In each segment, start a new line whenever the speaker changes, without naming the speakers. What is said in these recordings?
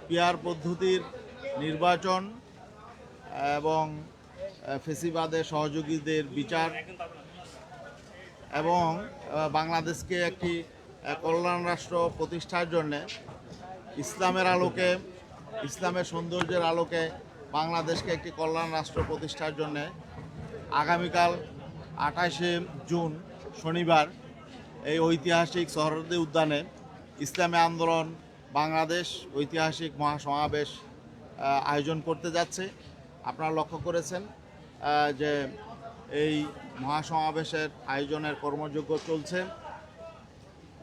Peer পদ্ধতির নির্বাচন এবং ফেসিবাদের সহযোগীদের বিচার এবং বাংলাদেশকে একটি কল্যাণ রাষ্ট্র প্রতিষ্ঠার জন্যে ইসলামের আলোকে, ইসলামের সৌন্দর্যের আলোকে বাংলাদেশকে একটি কল্যাণ রাষ্ট্র প্রতিষ্ঠার জন্যে আগামীকাল 28শে জুন শনিবার এই ঐতিহাসিক সোহরাওয়ার্দী উদ্যানে ইসলামী আন্দোলন বাংলাদেশ ঐতিহাসিক মহাসমাবেশ আয়োজন করতে যাচ্ছে। আপনারা লক্ষ্য করেছেন যে এই মহাসমাবেশের আয়োজনের কর্মযজ্ঞ চলছে।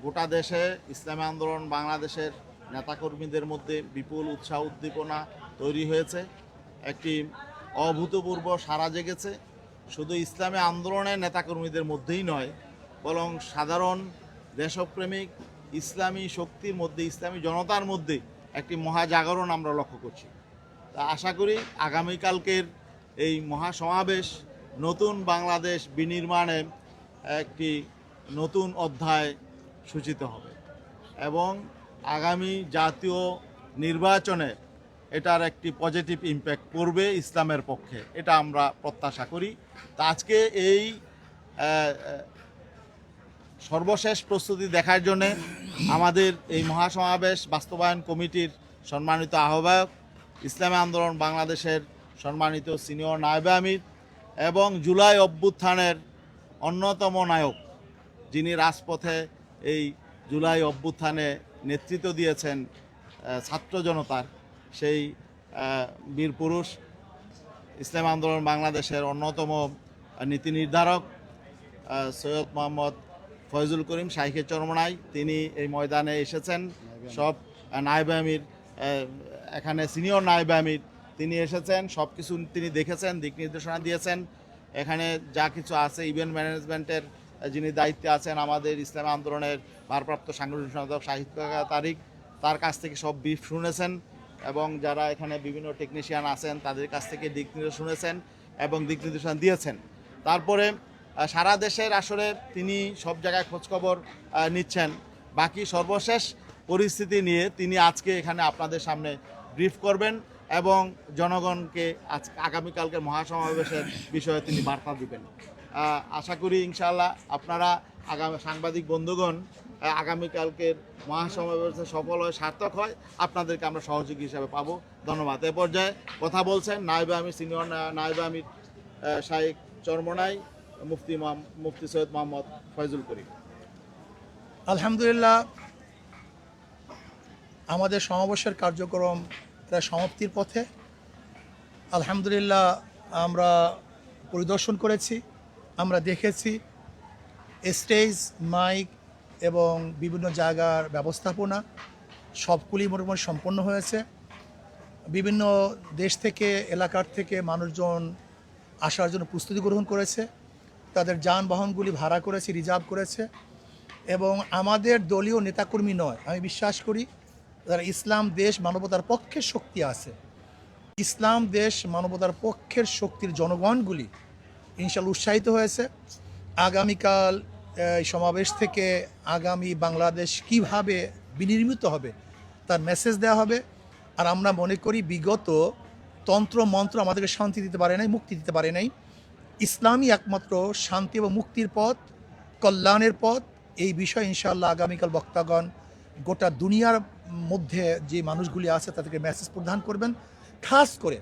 গোটা দেশে ইসলামী আন্দোলন বাংলাদেশের নেতাকর্মীদের মধ্যে বিপুল উৎসাহ উদ্দীপনা তৈরি হয়েছে, একটি অভূতপূর্ব সাড়া জেগেছে। শুধু ইসলামী আন্দোলনের নেতাকর্মীদের মধ্যেই নয়, বরং সাধারণ দেশপ্রেমিক ইসলামী শক্তির মধ্যে, ইসলামী জনতার মধ্যে একটি মহাজাগরণ আমরা লক্ষ্য করছি। তা আশা করি আগামীকালকের এই মহাসমাবেশ নতুন বাংলাদেশ বিনির্মাণের একটি নতুন অধ্যায় সূচিত হবে এবং আগামী জাতীয় নির্বাচনে এটার একটি পজিটিভ ইম্প্যাক্ট পড়বে ইসলামের পক্ষে, এটা আমরা প্রত্যাশা করি। তা আজকে এই সর্বশেষ প্রস্তুতি দেখার জন্যে আমাদের এই মহাসমাবেশ বাস্তবায়ন কমিটির সম্মানিত আহ্বায়ক, ইসলামী আন্দোলন বাংলাদেশের সম্মানিত সিনিয়র নায়েবে আমির এবং জুলাই অভ্যুত্থানের অন্যতম নায়ক, যিনি রাজপথে এই জুলাই অভ্যুত্থানে নেতৃত্ব দিয়েছেন ছাত্র জনতার, সেই বীরপুরুষ ইসলামী আন্দোলন বাংলাদেশের অন্যতম নীতি নির্ধারক সৈয়দ মোহাম্মদ ফয়জুল করিম শাইখে চরমনাই, তিনি এই ময়দানে এসেছেন। সব নায়েবে আমির, এখানে সিনিয়র নায়েবে আমির তিনি এসেছেন, সব কিছু তিনি দেখেছেন, দিক নির্দেশনা দিয়েছেন। এখানে যা কিছু আছে ইভেন্ট ম্যানেজমেন্টের যিনি দায়িত্বে আছেন আমাদের ইসলামী আন্দোলনের ভারপ্রাপ্ত সাংগঠনিক সম্পাদক শাহিদ তারিক, তার কাছ থেকে সব ব্রিফ শুনেছেন এবং যারা এখানে বিভিন্ন টেকনিশিয়ান আছেন তাদের কাছ থেকে দিক নির্দেশ শুনেছেন এবং দিক নির্দেশনা দিয়েছেন। তারপরে সারা দেশের আসলে তিনি সব জায়গায় খোঁজখবর নিচ্ছেন। বাকি সর্বশেষ পরিস্থিতি নিয়ে তিনি আজকে এখানে আপনাদের সামনে ব্রিফ করবেন এবং জনগণকে আগামীকালকে মহাসমাবেশের বিষয়ে তিনি বার্তা দিবেন। আশা করি ইনশাআল্লাহ আপনারা সাংবাদিক বন্ধুগণ আগামীকালকের মহাসমাবেশে সফল হয়, সার্থক হয়, আপনাদেরকে আমরা সহযোগী হিসাবে পাবো। ধন্যবাদ। এ পর্যায়ে কথা বলছেন নায়েবে আমির, সিনিয়র নায়েবে আমির শাইখ চরমনাই, মুফতি সৈয়দ মোহাম্মদ ফয়জুল করিম।
আলহামদুলিল্লাহ, আমাদের সমাবেশের কার্যক্রম প্রায় সমাপ্তির পথে। আলহামদুলিল্লাহ, আমরা পরিদর্শন করেছি, আমরা দেখেছি স্টেজ, মাইক এবং বিভিন্ন জায়গার ব্যবস্থাপনা সবগুলি মোটামুটি সম্পন্ন হয়েছে। বিভিন্ন দেশ থেকে, এলাকার থেকে মানুষজন আসার জন্য প্রস্তুতি গ্রহণ করেছে, তাদের যানবাহনগুলি ভাড়া করেছে, রিজার্ভ করেছে এবং আমাদের দলীয় নেতাকর্মী নয়, আমি বিশ্বাস করি যারা ইসলাম দেশ মানবতার পক্ষের শক্তি আছে, ইসলাম দেশ মানবতার পক্ষের শক্তির জনগণগুলি ইনশাআল্লাহ উৎসাহিত হয়েছে। আগামীকাল এই সমাবেশ থেকে আগামী বাংলাদেশ কিভাবে বিনির্মিত হবে তার মেসেজ দেওয়া হবে। আর আমরা মনে করি বিগত তন্ত্র মন্ত্র আমাদেরকে শান্তি দিতে পারে নাই, মুক্তি দিতে পারে নাই। ইসলামই একমাত্র শান্তি এবং মুক্তির পথ, কল্যাণের পথ। এই বিষয়ে ইনশাআল্লাহ আগামীকাল বক্তাগণ গোটা দুনিয়ার মধ্যে যে মানুষগুলি আছে তাদেরকে মেসেজ প্রদান করবেন। খাস করে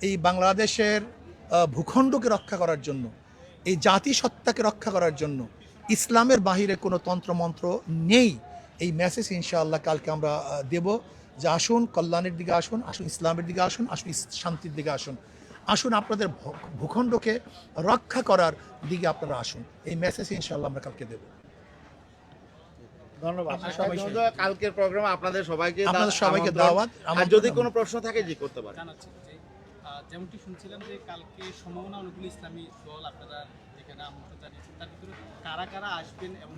এই বাংলাদেশের ভূখণ্ডকে রক্ষা করার জন্য, এই জাতিসত্তাকে রক্ষা করার জন্য ইসলামের বাহিরে কোনো তন্ত্রমন্ত্র নেই, এই মেসেজ ইনশাআল্লাহ কালকে আমরা দেব। যে আসুন কল্যাণের দিকে আসুন, আসুন ইসলামের দিকে আসুন, আসুন শান্তির দিকে আসুন, আসুন আপনাদের ভূখণ্ডকে রক্ষা করার দিকে আপনারা আসুন। এই মেসেজ ইনশাআল্লাহ আমরা কালকে দেব।
ধন্যবাদ। কালকের প্রোগ্রামে আপনাদের সবাইকে
দাওয়াত।
আর যদি কোনো প্রশ্ন থাকে যে করতে পারেন।
যেমনটি শুনছিলাম যে কালকে সম্ভাবনা অনুকূল ইসলামী দল আপনারা যেখানে আমন্ত্রণ জানিয়েছেন, তার ভিতরে কারা কারা আসবেন এবং